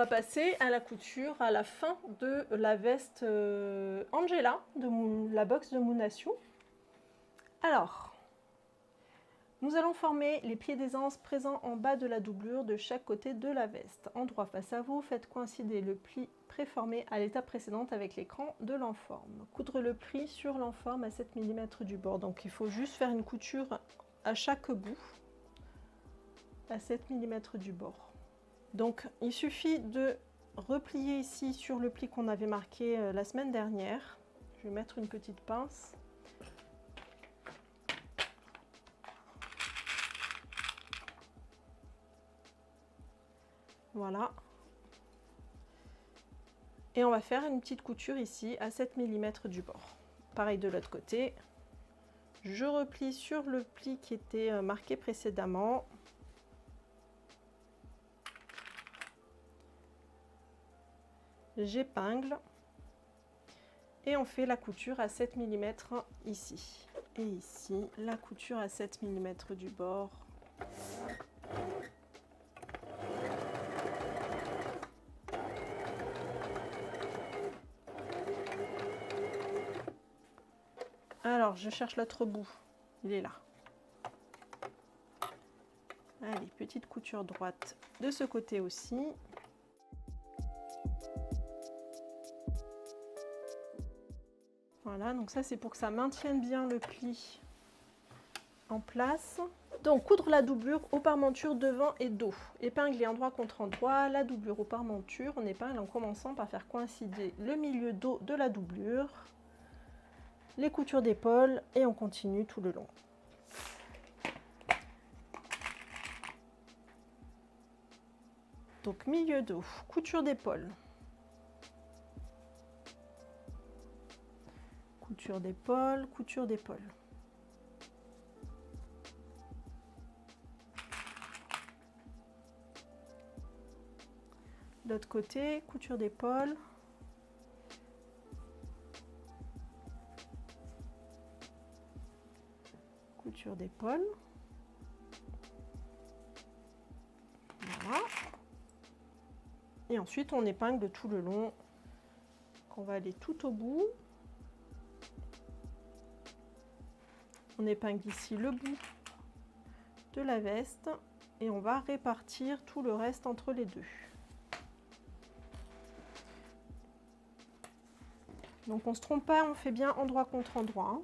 va passer à la couture à la fin de la veste Angela, de la box de Moonasio. Alors, nous allons former les pieds d'aisance présents en bas de la doublure de chaque côté de la veste. Endroit face à vous, faites coïncider le pli préformé à l'étape précédente avec l'écran de l'enforme. Coudre le pli sur l'enforme à 7 mm du bord. Donc il faut juste faire une couture à chaque bout, à 7 mm du bord. Donc il suffit de replier ici sur le pli qu'on avait marqué la semaine dernière. Je vais mettre une petite pince. Voilà. Et on va faire une petite couture ici à 7 mm du bord. Pareil de l'autre côté. Je replie sur le pli qui était marqué précédemment. J'épingle. Et on fait la couture à 7 mm ici. Et ici, la couture à 7 mm du bord. Alors, je cherche l'autre bout. Il est là. Allez, petite couture droite de ce côté aussi. Voilà, donc ça c'est pour que ça maintienne bien le pli en place. Donc, coudre la doublure aux parmentures devant et dos. Épingler endroit contre endroit la doublure aux parmentures. On épingle en commençant par faire coïncider le milieu dos de la doublure, les coutures d'épaule et on continue tout le long. Donc milieu dos, couture d'épaule. Couture d'épaule, couture d'épaule. L'autre côté, couture d'épaule. Couture d'épaule. Voilà. Et ensuite, on épingle tout le long. On va aller tout au bout. On épingle ici le bout de la veste et on va répartir tout le reste entre les deux. Donc on ne se trompe pas, on fait bien endroit contre endroit.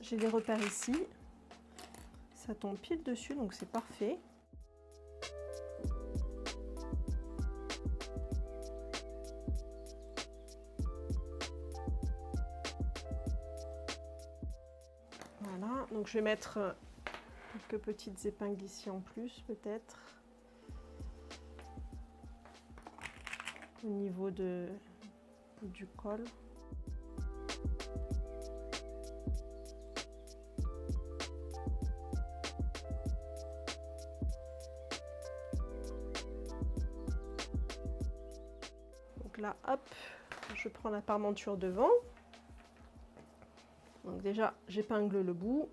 J'ai des repères ici. Ça tombe pile dessus, donc c'est parfait. Voilà, donc je vais mettre quelques petites épingles ici en plus, peut-être. Au niveau du col. Donc là, hop, je prends la parmenture devant. Donc déjà, j'épingle le bout.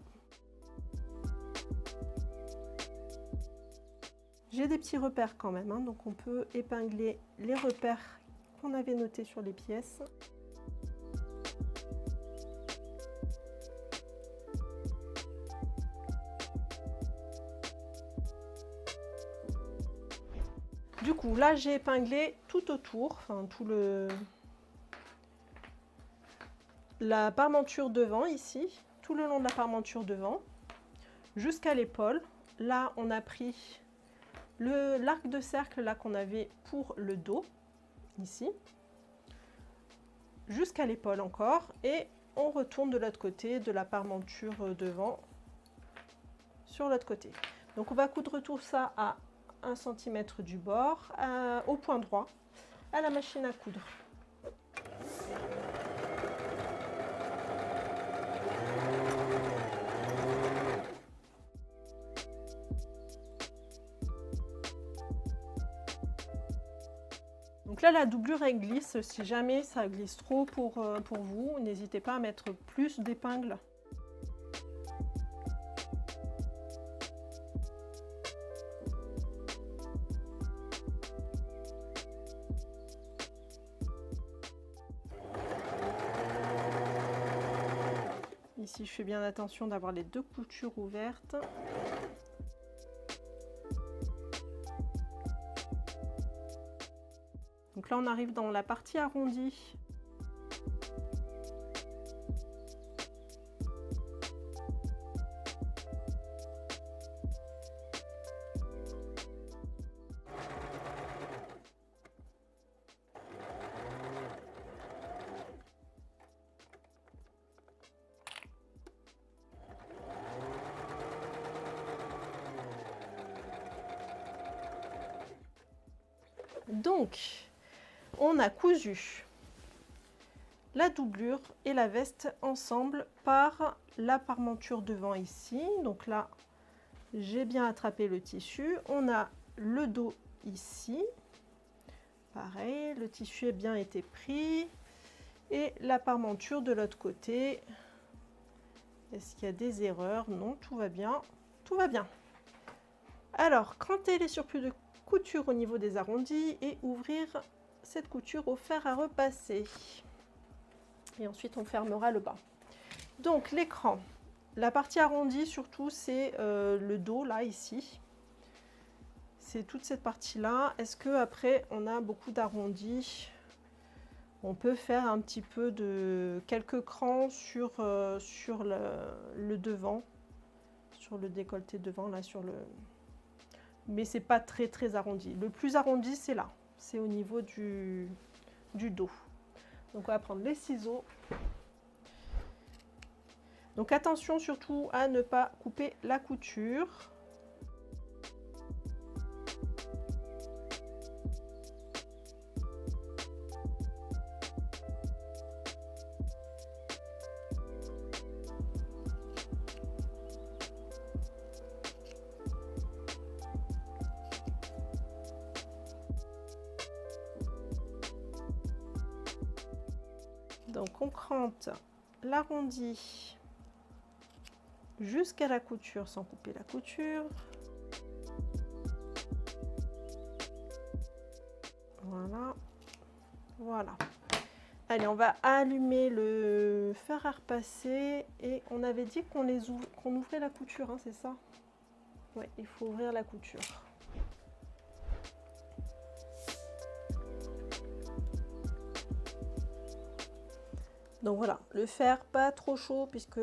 J'ai des petits repères quand même, hein, donc on peut épingler les repères qu'on avait notés sur les pièces. Du coup, là, j'ai épinglé tout autour, enfin la parmenture devant ici, tout le long de la parmenture devant, jusqu'à l'épaule. Là, on a pris l'arc de cercle là qu'on avait pour le dos, ici, jusqu'à l'épaule encore, et on retourne de l'autre côté de la parmenture devant sur l'autre côté. Donc on va coudre tout ça à 1 cm du bord, au point droit, à la machine à coudre. Donc là, la doublure, elle glisse. Si jamais ça glisse trop pour vous, n'hésitez pas à mettre plus d'épingles. si je fais bien attention d'avoir les deux coutures ouvertes. Donc là, on arrive dans la partie arrondie. Donc, on a cousu la doublure et la veste ensemble par la parmenture devant ici. Donc là, j'ai bien attrapé le tissu. On a le dos ici. Pareil, le tissu a bien été pris. Et la parmenture de l'autre côté. Est-ce qu'il y a des erreurs? Non, tout va bien. Tout va bien. Alors, cranter les surplus de couture au niveau des arrondis et ouvrir cette couture au fer à repasser. Et ensuite, on fermera le bas. Donc, l'écran. La partie arrondie, surtout, c'est le dos, là, ici. C'est toute cette partie-là. Est-ce qu'après, on a beaucoup d'arrondis? On peut faire un petit peu de quelques crans sur le devant, sur le décolleté devant, là, sur le... Mais c'est pas très arrondi. Le plus arrondi, c'est là. C'est au niveau du dos. Donc, on va prendre les ciseaux. Donc, attention surtout à ne pas couper la couture. Donc, on crante l'arrondi jusqu'à la couture sans couper la couture. Voilà. Voilà. Allez, on va allumer le fer à repasser et on avait dit qu'on ouvrait la couture, hein, c'est ça? Oui, il faut ouvrir la couture. Donc voilà, le fer pas trop chaud puisque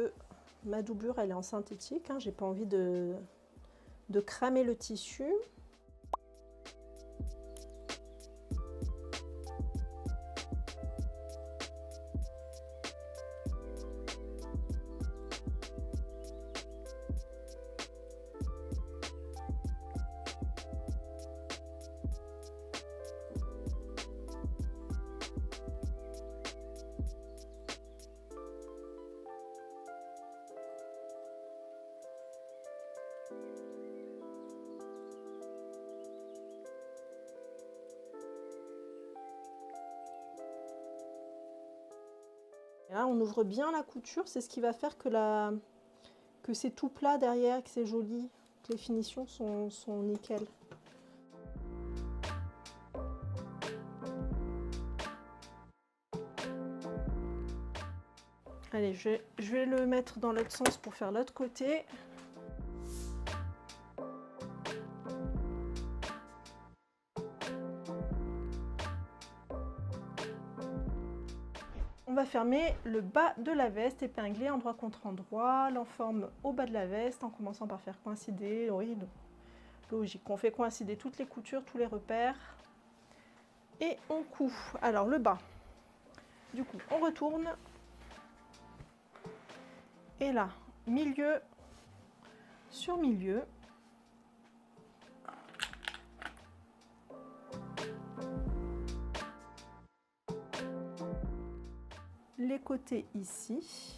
ma doublure elle est en synthétique, hein, j'ai pas envie de cramer le tissu. Là, on ouvre bien la couture, c'est ce qui va faire que c'est tout plat derrière, que c'est joli, que les finitions sont nickel. Allez, je vais le mettre dans l'autre sens pour faire l'autre côté. On va fermer le bas de la veste, épingler endroit contre endroit, l'enforme au bas de la veste en commençant par faire coïncider, oui, logique, on fait coïncider toutes les coutures, tous les repères et on coud. Alors le bas, du coup on retourne et là, milieu sur milieu. Les côtés ici.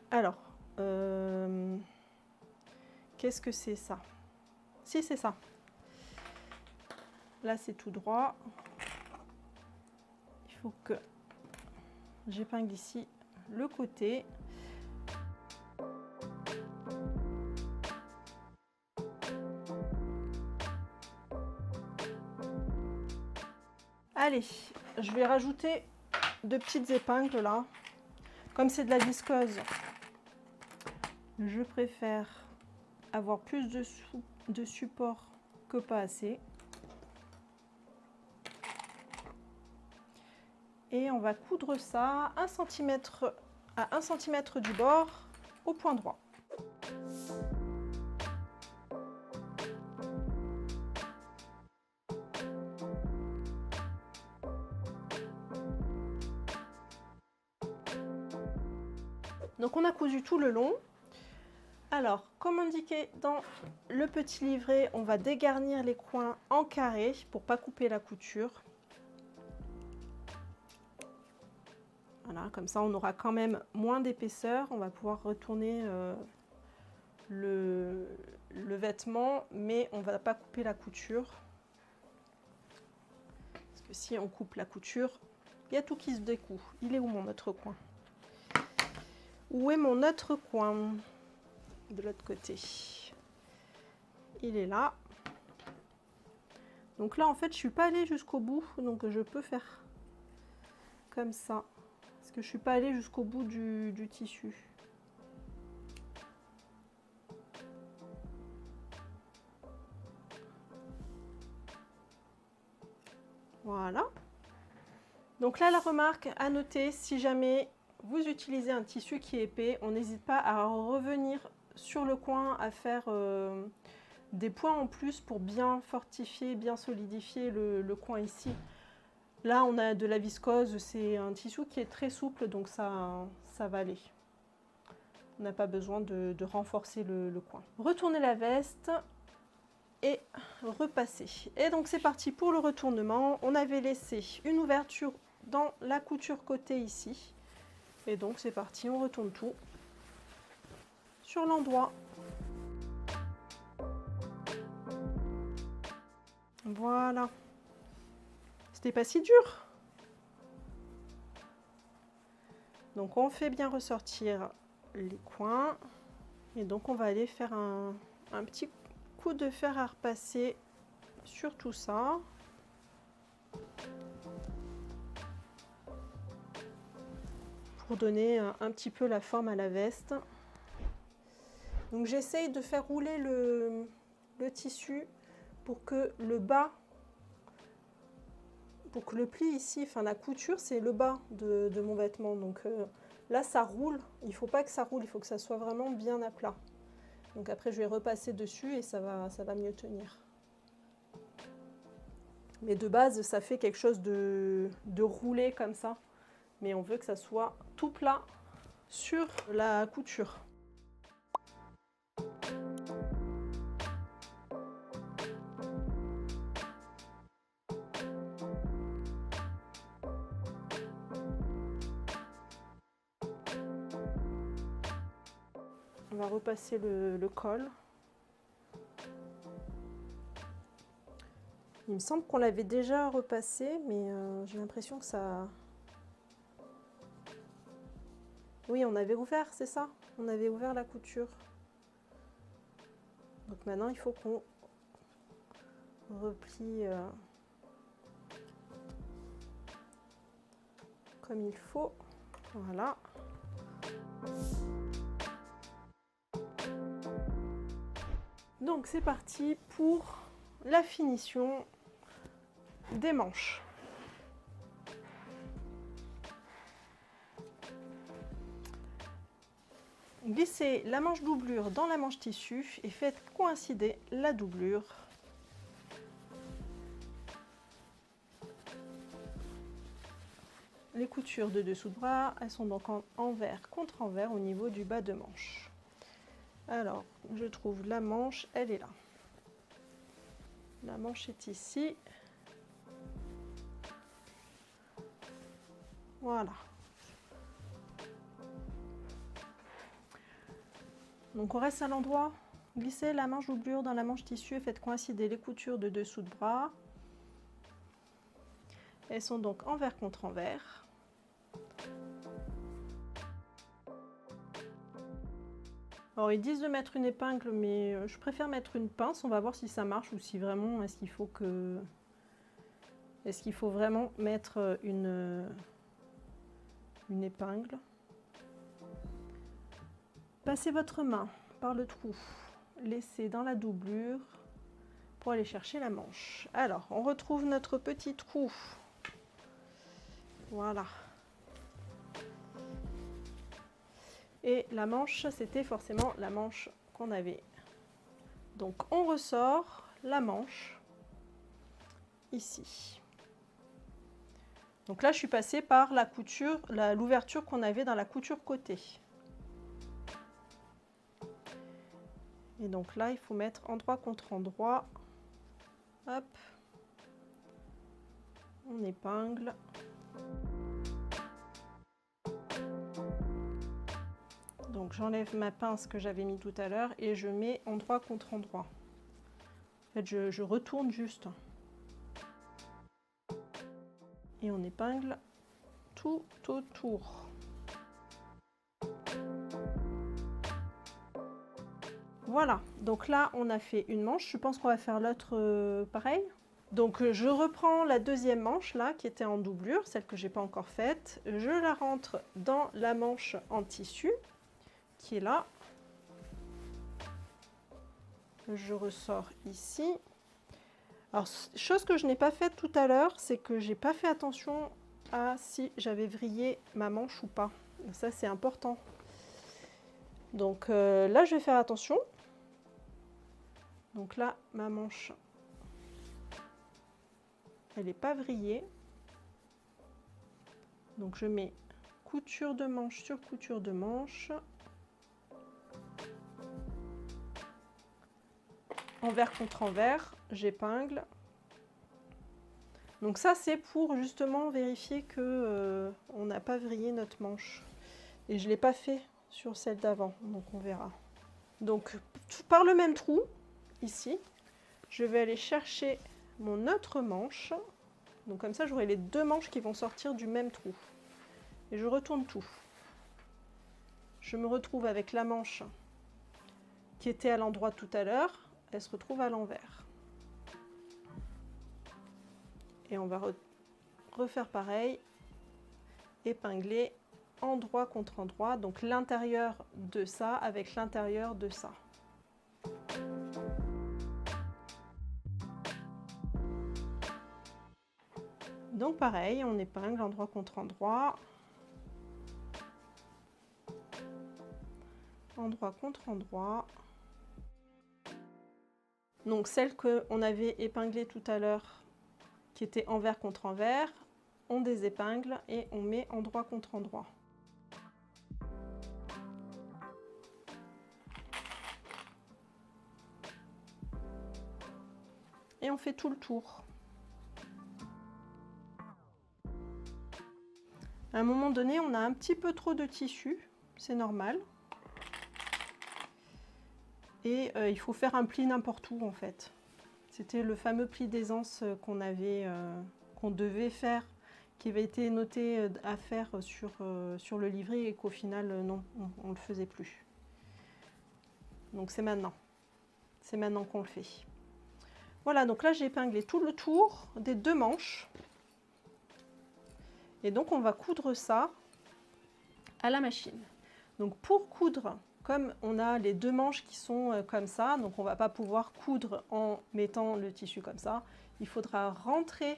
Alors, qu'est-ce que c'est ça? Si, c'est ça. Là, c'est tout droit. faut que j'épingle ici le côté. Allez, je vais rajouter 2 petites épingles là. Comme c'est de la viscose, je préfère avoir plus de support que pas assez. Et on va coudre ça 1 cm à 1 cm du bord au point droit. Donc on a cousu tout le long. Alors, comme indiqué dans le petit livret, on va dégarnir les coins en carré pour pas couper la couture. Voilà, comme ça on aura quand même moins d'épaisseur. On va pouvoir retourner le vêtement, mais on va pas couper la couture. Parce que si on coupe la couture, il y a tout qui se découd. Il est où mon autre coin? Où est mon autre coin? De l'autre côté. Il est là. Donc là, en fait, je suis pas allée jusqu'au bout, donc je peux faire comme ça. Parce que je suis pas allée jusqu'au bout du tissu. Voilà. Donc là, la remarque à noter, si jamais vous utilisez un tissu qui est épais, on n'hésite pas à revenir sur le coin, à faire des points en plus pour bien fortifier, bien solidifier le coin ici. Là, on a de la viscose, c'est un tissu qui est très souple, donc ça va aller. On n'a pas besoin de renforcer le coin. Retournez la veste et repasser. Et donc c'est parti pour le retournement. On avait laissé une ouverture dans la couture côté ici. Et donc c'est parti, on retourne tout sur l'endroit. Voilà. C'était pas si dur. Donc on fait bien ressortir les coins. Et donc on va aller faire un petit coup de fer à repasser sur tout ça. Pour donner un petit peu la forme à la veste. Donc j'essaye de faire rouler le tissu pour que le bas, pour que le pli ici, enfin la couture, c'est le bas de mon vêtement. Donc là ça roule, il ne faut pas que ça roule, il faut que ça soit vraiment bien à plat. Donc après je vais repasser dessus et ça va mieux tenir. Mais de base ça fait quelque chose de roulé comme ça. Mais on veut que ça soit tout plat sur la couture. On va repasser le col. Il me semble qu'on l'avait déjà repassé, mais j'ai l'impression que ça... Oui, on avait ouvert, c'est ça? On avait ouvert la couture. Donc maintenant, il faut qu'on replie comme il faut. Voilà. Donc c'est parti pour la finition des manches. Glissez la manche doublure dans la manche tissu et faites coïncider la doublure. Les coutures de dessous de bras, elles sont donc en envers contre envers au niveau du bas de manche. Alors, je trouve la manche, elle est là. La manche est ici. Voilà. Donc on reste à l'endroit, glissez la manche doublure dans la manche tissu et faites coïncider les coutures de dessous de bras. Elles sont donc envers contre envers. Alors ils disent de mettre une épingle, mais je préfère mettre une pince. On va voir si ça marche ou si vraiment est-ce qu'il faut vraiment mettre une épingle. Passez votre main par le trou, laissez dans la doublure pour aller chercher la manche. Alors on retrouve notre petit trou. Voilà. Et la manche, c'était forcément la manche qu'on avait. Donc on ressort la manche ici. Donc là je suis passée par la couture, l'ouverture qu'on avait dans la couture côté. Et donc là il faut mettre endroit contre endroit. Hop. On épingle. Donc j'enlève ma pince que j'avais mis tout à l'heure et je mets endroit contre endroit. En fait, je retourne juste. Et on épingle tout autour. Voilà, donc là on a fait une manche. Je pense qu'on va faire l'autre pareil. Donc je reprends la deuxième manche là qui était en doublure, celle que j'ai pas encore faite. Je la rentre dans la manche en tissu qui est là. Je ressors ici. Alors, chose que je n'ai pas faite tout à l'heure, c'est que j'ai pas fait attention à si j'avais vrillé ma manche ou pas. Ça, c'est important. Donc là, je vais faire attention. Donc là, ma manche, elle n'est pas vrillée. Donc je mets couture de manche sur couture de manche. Envers contre envers, j'épingle. Donc ça c'est pour justement vérifier que on n'a pas vrillé notre manche. Et je ne l'ai pas fait sur celle d'avant, donc on verra. Donc par le même trou, ici, je vais aller chercher mon autre manche. Donc comme ça j'aurai les deux manches qui vont sortir du même trou. Et je retourne tout. Je me retrouve avec la manche qui était à l'endroit tout à l'heure. Elle se retrouve à l'envers. Et on va refaire pareil, épingler endroit contre endroit, donc l'intérieur de ça avec l'intérieur de ça. Donc pareil, on épingle endroit contre endroit, endroit contre endroit. Donc celle qu'on avait épinglée tout à l'heure, qui était envers contre envers, on désépingle et on met endroit contre endroit. Et on fait tout le tour. À un moment donné, on a un petit peu trop de tissu, c'est normal. Et il faut faire un pli n'importe où en fait. C'était le fameux pli d'aisance qu'on devait faire, qui avait été noté à faire sur le livret et qu'au final, non, on ne le faisait plus. Donc c'est maintenant. C'est maintenant qu'on le fait. Voilà, donc là j'ai épinglé tout le tour des deux manches. Et donc on va coudre ça à la machine. Donc pour coudre, comme on a les deux manches qui sont comme ça, donc on ne va pas pouvoir coudre en mettant le tissu comme ça. Il faudra rentrer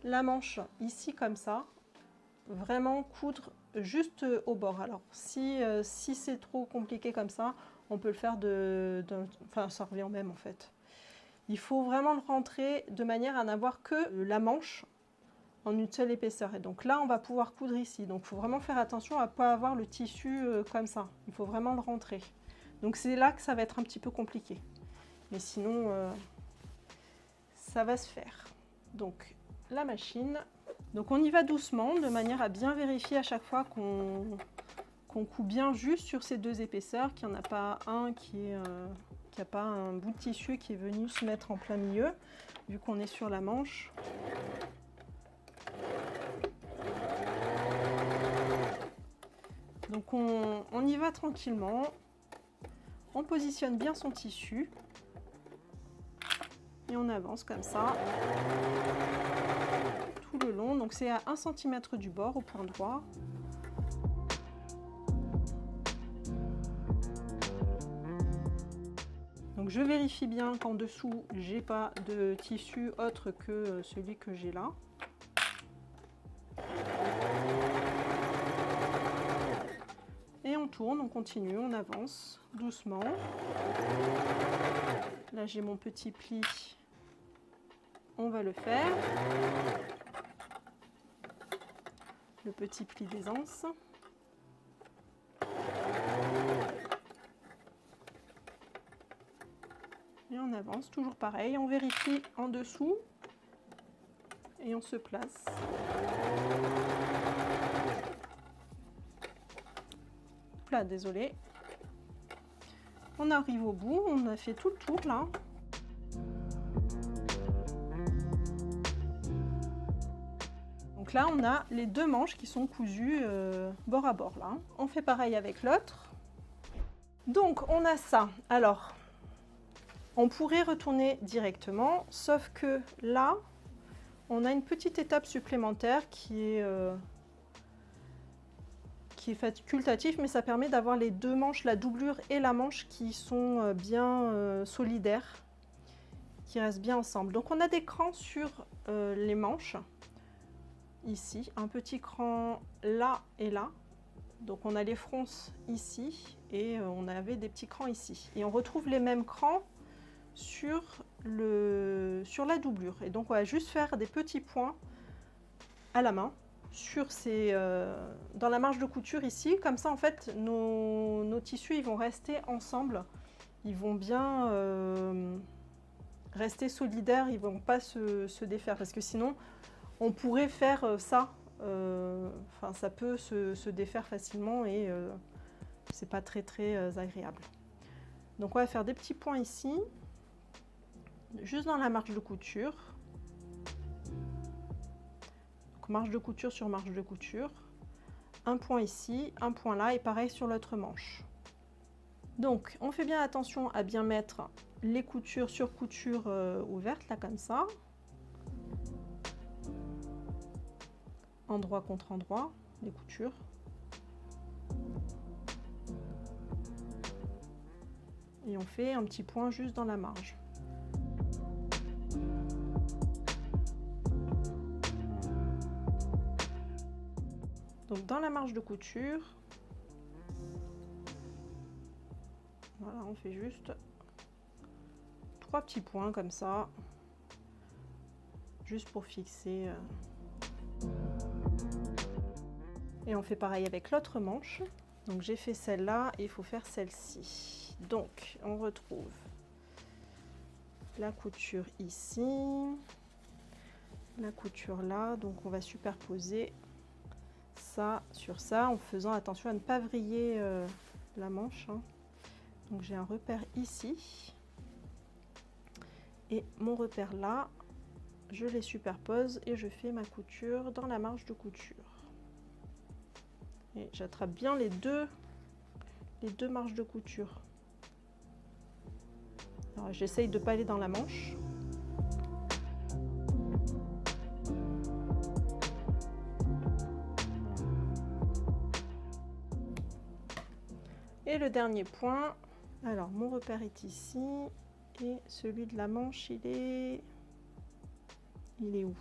la manche ici comme ça, vraiment coudre juste au bord. Alors si c'est trop compliqué comme ça, on peut le faire enfin ça revient au même en fait. Il faut vraiment le rentrer de manière à n'avoir que la manche en une seule épaisseur. Et donc là, on va pouvoir coudre ici. Donc il faut vraiment faire attention à ne pas avoir le tissu comme ça. Il faut vraiment le rentrer. Donc c'est là que ça va être un petit peu compliqué. Mais sinon, ça va se faire. Donc la machine. Donc on y va doucement, de manière à bien vérifier à chaque fois qu'on coud bien juste sur ces deux épaisseurs, qu'il n'y en a pas un qui a pas un bout de tissu qui est venu se mettre en plein milieu, vu qu'on est sur la manche. Donc on y va tranquillement. On positionne bien son tissu. Et on avance comme ça. Tout le long. Donc c'est à 1 cm du bord au point droit. Donc je vérifie bien qu'en dessous, j'ai pas de tissu autre que celui que j'ai là. Et on tourne, on continue, on avance doucement. Là j'ai mon petit pli, on va le faire. Le petit pli d'aisance. Et on avance, toujours pareil, on vérifie en dessous et on se place. Là, désolé. On arrive au bout, on a fait tout le tour là. Donc là, on a les 2 manches qui sont cousues bord à bord là. On fait pareil avec l'autre. Donc on a ça. Alors, on pourrait retourner directement, sauf que là, on a une petite étape supplémentaire qui est facultatif, mais ça permet d'avoir les 2 manches, la doublure et la manche qui sont bien solidaires, qui restent bien ensemble. Donc on a des crans sur les manches, ici, un petit cran là et là. Donc on a les fronces ici et on avait des petits crans ici. Et on retrouve les mêmes crans sur la doublure. Et donc on va juste faire des petits points à la main sur dans la marge de couture ici, comme ça en fait nos tissus ils vont rester ensemble, ils vont bien rester solidaires, ils vont pas se défaire, parce que sinon on pourrait faire ça, enfin ça peut se défaire facilement et c'est pas très agréable. Donc on va faire des petits points ici, juste dans la marge de couture. Marge de couture sur marge de couture, un point ici, un point là et pareil sur l'autre manche. Donc on fait bien attention à bien mettre les coutures sur couture ouvertes là comme ça, endroit contre endroit, les coutures. Et on fait un petit point juste dans la marge. Donc dans la marge de couture, voilà, on fait juste 3 petits points comme ça, juste pour fixer. Et on fait pareil avec l'autre manche. Donc j'ai fait celle-là et il faut faire celle-ci. Donc on retrouve la couture ici, la couture là, donc on va superposer ça sur ça en faisant attention à ne pas vriller la manche, hein. Donc j'ai un repère ici et mon repère là, je les superpose et je fais ma couture dans la marge de couture et j'attrape bien les deux marges de couture. Alors j'essaye de ne pas aller dans la manche. Et le dernier point, alors mon repère est ici et celui de la manche il est où?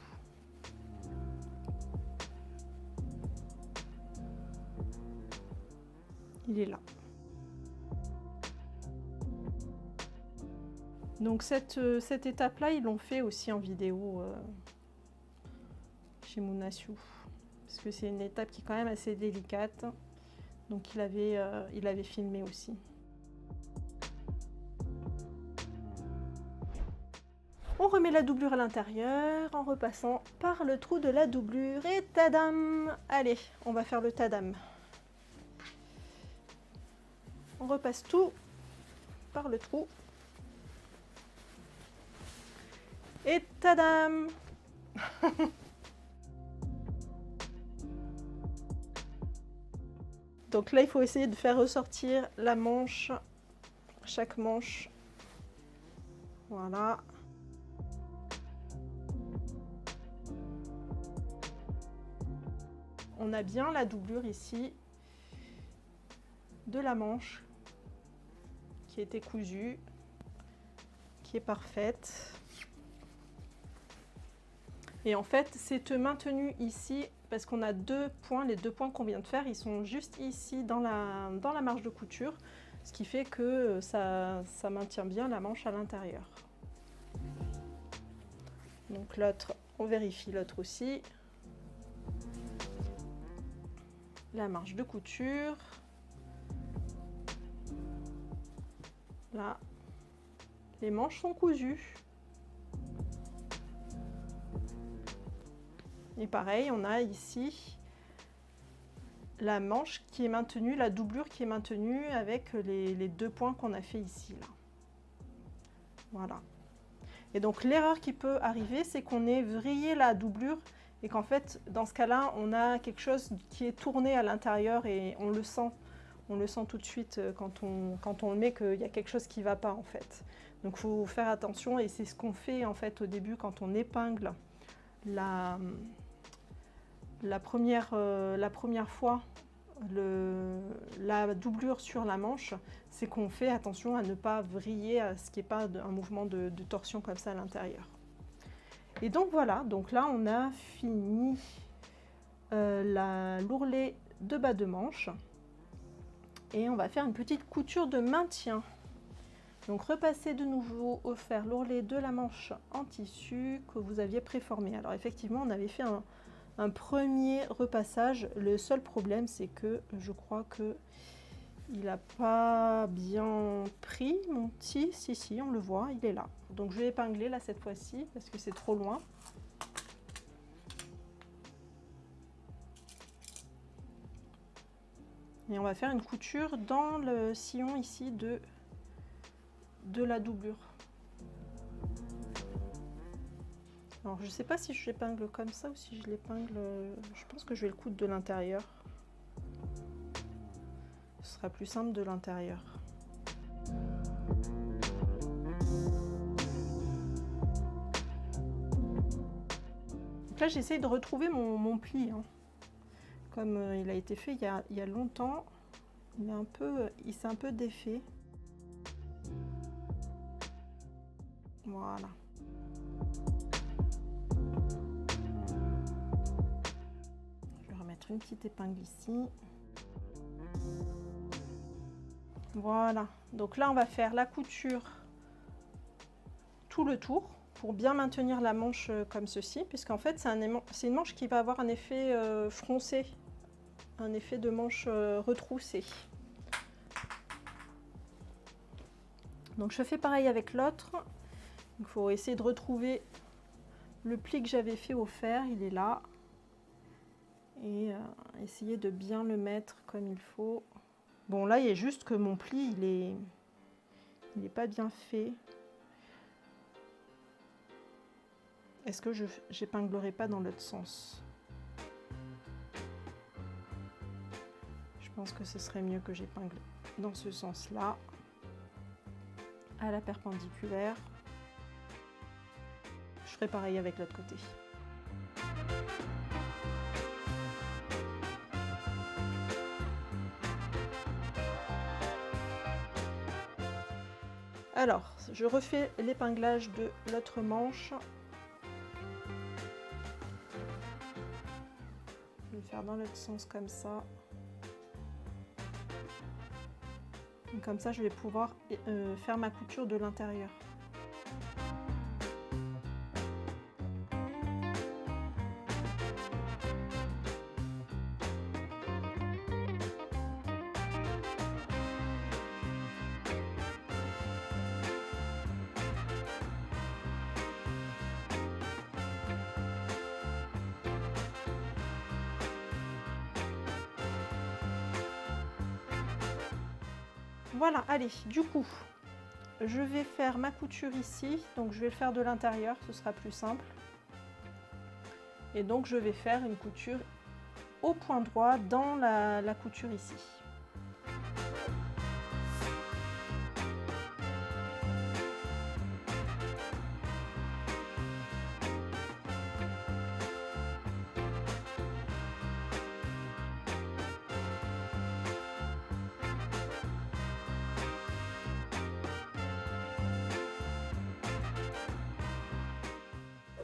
Il est là. Donc cette étape là ils l'ont fait aussi en vidéo chez Moonasio, parce que c'est une étape qui est quand même assez délicate. Donc il avait filmé aussi. On remet la doublure à l'intérieur en repassant par le trou de la doublure et tadam! Allez, on va faire le tadam. On repasse tout par le trou. Et tadam! Donc là, il faut essayer de faire ressortir la manche, chaque manche. Voilà. On a bien la doublure ici de la manche qui était cousue, qui est parfaite. Et en fait, c'est maintenu ici parce qu'on a deux points, les deux points qu'on vient de faire, ils sont juste ici dans la marge de couture, ce qui fait que ça maintient bien la manche à l'intérieur. Donc l'autre, on vérifie l'autre aussi. La marge de couture. Là, les manches sont cousues. Et pareil, on a ici la manche qui est maintenue, la doublure qui est maintenue avec les deux points qu'on a fait ici. Là. Voilà. Et donc l'erreur qui peut arriver, c'est qu'on ait vrillé la doublure et qu'en fait, dans ce cas-là, on a quelque chose qui est tourné à l'intérieur et on le sent tout de suite quand on le met qu'il y a quelque chose qui ne va pas en fait. Donc il faut faire attention et c'est ce qu'on fait en fait au début quand on épingle la première fois la doublure sur la manche, c'est qu'on fait attention à ne pas vriller, à ce qui n'est pas un mouvement de torsion comme ça à l'intérieur. Et donc voilà, donc là on a fini l'ourlet de bas de manche et on va faire une petite couture de maintien. Donc repassez de nouveau au fer l'ourlet de la manche en tissu que vous aviez préformé. Alors effectivement on avait fait un premier repassage. Le seul problème, c'est que je crois que il n'a pas bien pris mon tissu. Si, on le voit, il est là. Donc je vais épingler là cette fois-ci parce que c'est trop loin. Et on va faire une couture dans le sillon ici de la doublure. Alors, je ne sais pas si je l'épingle comme ça ou si je l'épingle... Je pense que je vais le coudre de l'intérieur. Ce sera plus simple de l'intérieur. Donc là, j'essaye de retrouver mon pli. Hein. Comme il a été fait il y a longtemps, il s'est un peu défait. Voilà. Une petite épingle ici. Voilà, donc là on va faire la couture tout le tour pour bien maintenir la manche comme ceci, puisqu'en fait c'est une manche qui va avoir un effet froncé, un effet de manche retroussée. Donc je fais pareil avec l'autre. Il faut essayer de retrouver le pli que j'avais fait au fer, il est là. Et essayer de bien le mettre comme il faut. Bon là il y a juste que mon pli il est pas bien fait. Est-ce que j'épinglerai pas dans l'autre sens? Je pense que ce serait mieux que j'épingle dans ce sens là, à la perpendiculaire. Je ferai pareil avec l'autre côté. Alors, je refais l'épinglage de l'autre manche. Je vais le faire dans l'autre sens comme ça. Et comme ça, je vais pouvoir faire ma couture de l'intérieur. Voilà, allez, du coup, je vais faire ma couture ici, donc je vais le faire de l'intérieur, ce sera plus simple. Et donc je vais faire une couture au point droit dans la couture ici.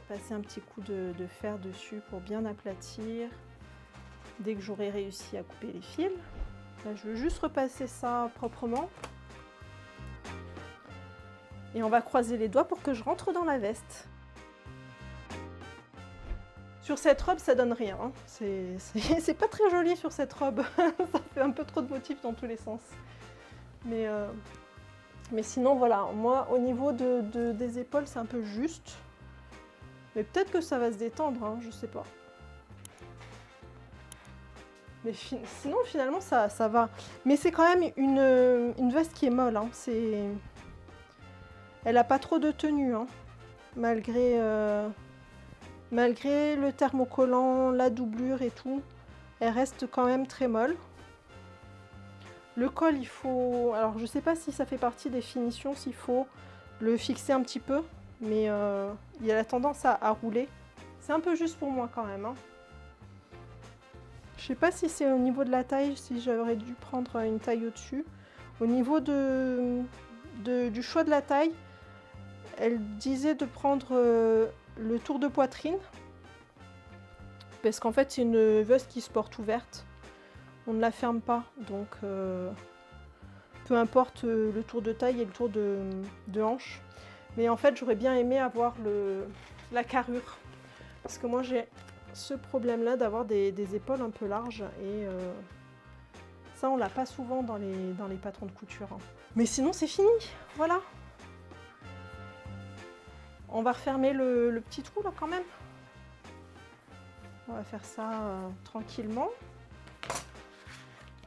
Passer un petit coup de fer dessus pour bien aplatir dès que j'aurai réussi à couper les fils. Là, je veux juste repasser ça proprement et on va croiser les doigts pour que je rentre dans la veste. Sur cette robe, ça donne rien, hein. C'est pas très joli sur cette robe. Ça fait un peu trop de motifs dans tous les sens, mais sinon voilà, moi au niveau des épaules c'est un peu juste. Mais peut-être que ça va se détendre, hein, je sais pas. Mais sinon, finalement, ça va. Mais c'est quand même une veste qui est molle. Hein. Elle n'a pas trop de tenue, hein. Malgré le thermocollant, la doublure et tout. Elle reste quand même très molle. Le col, il faut... Alors, je sais pas si ça fait partie des finitions, s'il faut le fixer un petit peu. Mais il a la tendance à rouler. C'est un peu juste pour moi quand même. Hein. Je sais pas si c'est au niveau de la taille, si j'aurais dû prendre une taille au-dessus. Au niveau du choix de la taille, elle disait de prendre le tour de poitrine. Parce qu'en fait, c'est une veste qui se porte ouverte. On ne la ferme pas. Donc, peu importe le tour de taille et le tour de hanche. Mais en fait, j'aurais bien aimé avoir la carrure. Parce que moi, j'ai ce problème-là d'avoir des épaules un peu larges. Et ça, on l'a pas souvent dans les patrons de couture. Hein. Mais sinon, c'est fini. Voilà. On va refermer le petit trou, là, quand même. On va faire ça tranquillement.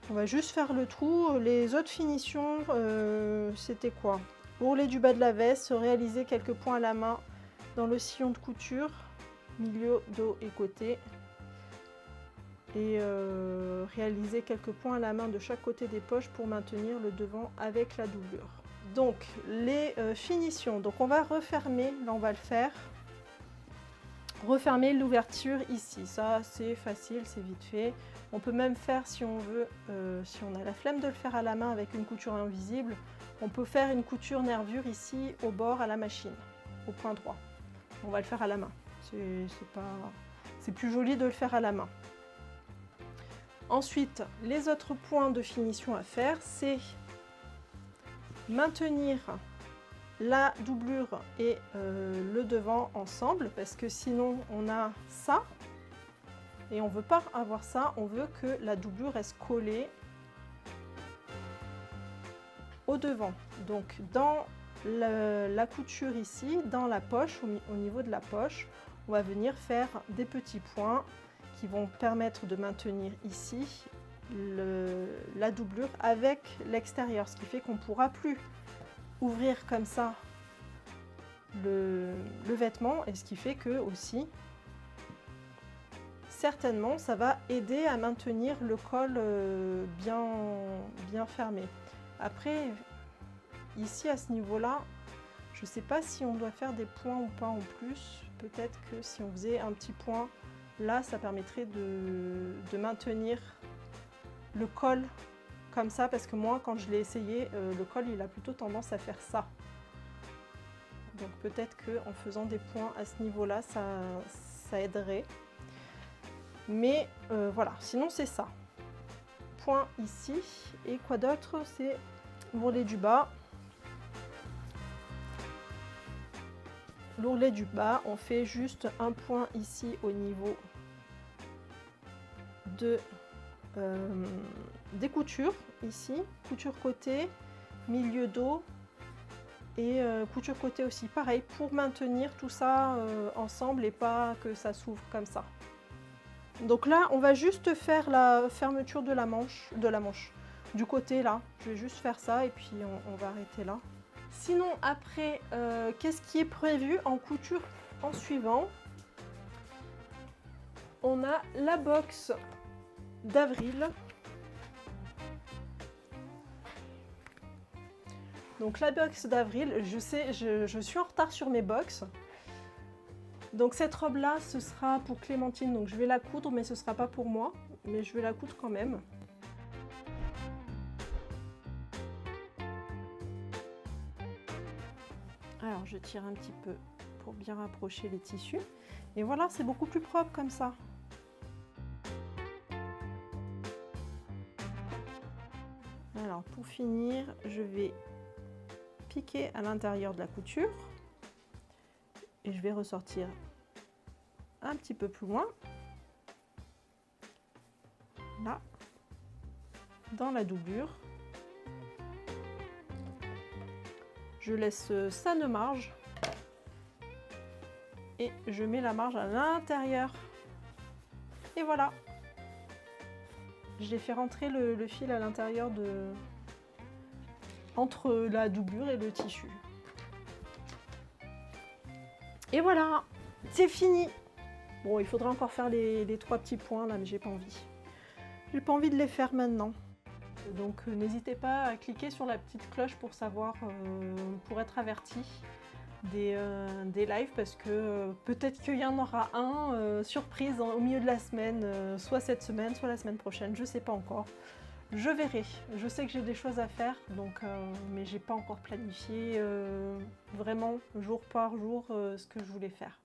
On va juste faire le trou. Les autres finitions, c'était quoi ? Ourlet du bas de la veste, réaliser quelques points à la main dans le sillon de couture, milieu, dos et côté. Et réaliser quelques points à la main de chaque côté des poches pour maintenir le devant avec la doublure. Donc les finitions, donc on va refermer, là on va le faire. Refermer l'ouverture ici, ça c'est facile, c'est vite fait. On peut même faire si on veut, si on a la flemme de le faire à la main avec une couture invisible, on peut faire une couture nervure ici au bord à la machine, au point droit. On va le faire à la main, c'est plus joli de le faire à la main. Ensuite, les autres points de finition à faire, c'est maintenir la doublure et le devant ensemble, parce que sinon on a ça, et on ne veut pas avoir ça, on veut que la doublure reste collée au devant. Donc dans la couture ici, dans la poche, au niveau de la poche, on va venir faire des petits points qui vont permettre de maintenir ici la doublure avec l'extérieur, ce qui fait qu'on ne pourra plus ouvrir comme ça le vêtement, et ce qui fait que aussi certainement ça va aider à maintenir le col bien fermé. Après ici à ce niveau là, je ne sais pas si on doit faire des points ou pas en plus. Peut-être que si on faisait un petit point là, ça permettrait de maintenir le col comme ça, parce que moi quand je l'ai essayé, le col il a plutôt tendance à faire ça. Donc peut-être qu'en faisant des points à ce niveau là, ça aiderait. Mais voilà, sinon c'est ça. Point ici, et quoi d'autre? C'est l'ourlet du bas. L'ourlet du bas, on fait juste un point ici au niveau des coutures, ici, couture côté, milieu dos et couture côté aussi, pareil, pour maintenir tout ça ensemble et pas que ça s'ouvre comme ça. Donc là, on va juste faire la fermeture de la manche, du côté là. Je vais juste faire ça et puis on va arrêter là. Sinon, après, qu'est-ce qui est prévu en couture en suivant? On a la box d'avril. Donc la box d'avril, je sais, je suis en retard sur mes box. Donc cette robe là, ce sera pour Clémentine, donc je vais la coudre, mais ce sera pas pour moi, mais je vais la coudre quand même. Alors je tire un petit peu pour bien rapprocher les tissus. Et voilà, c'est beaucoup plus propre comme ça. Alors pour finir, je vais piquer à l'intérieur de la couture et je vais ressortir un petit peu plus loin, là, dans la doublure. Je laisse saine marge et je mets la marge à l'intérieur. Et voilà, j'ai fait rentrer le fil à l'intérieur entre la doublure et le tissu. Et voilà, c'est fini. Bon, il faudra encore faire les 3 petits points là, mais j'ai pas envie. J'ai pas envie de les faire maintenant. Donc n'hésitez pas à cliquer sur la petite cloche pour savoir, pour être averti des lives, parce que peut-être qu'il y en aura un surprise au milieu de la semaine, soit cette semaine, soit la semaine prochaine, je sais pas encore. Je verrai. Je sais que j'ai des choses à faire, donc, mais j'ai pas encore planifié vraiment jour par jour ce que je voulais faire.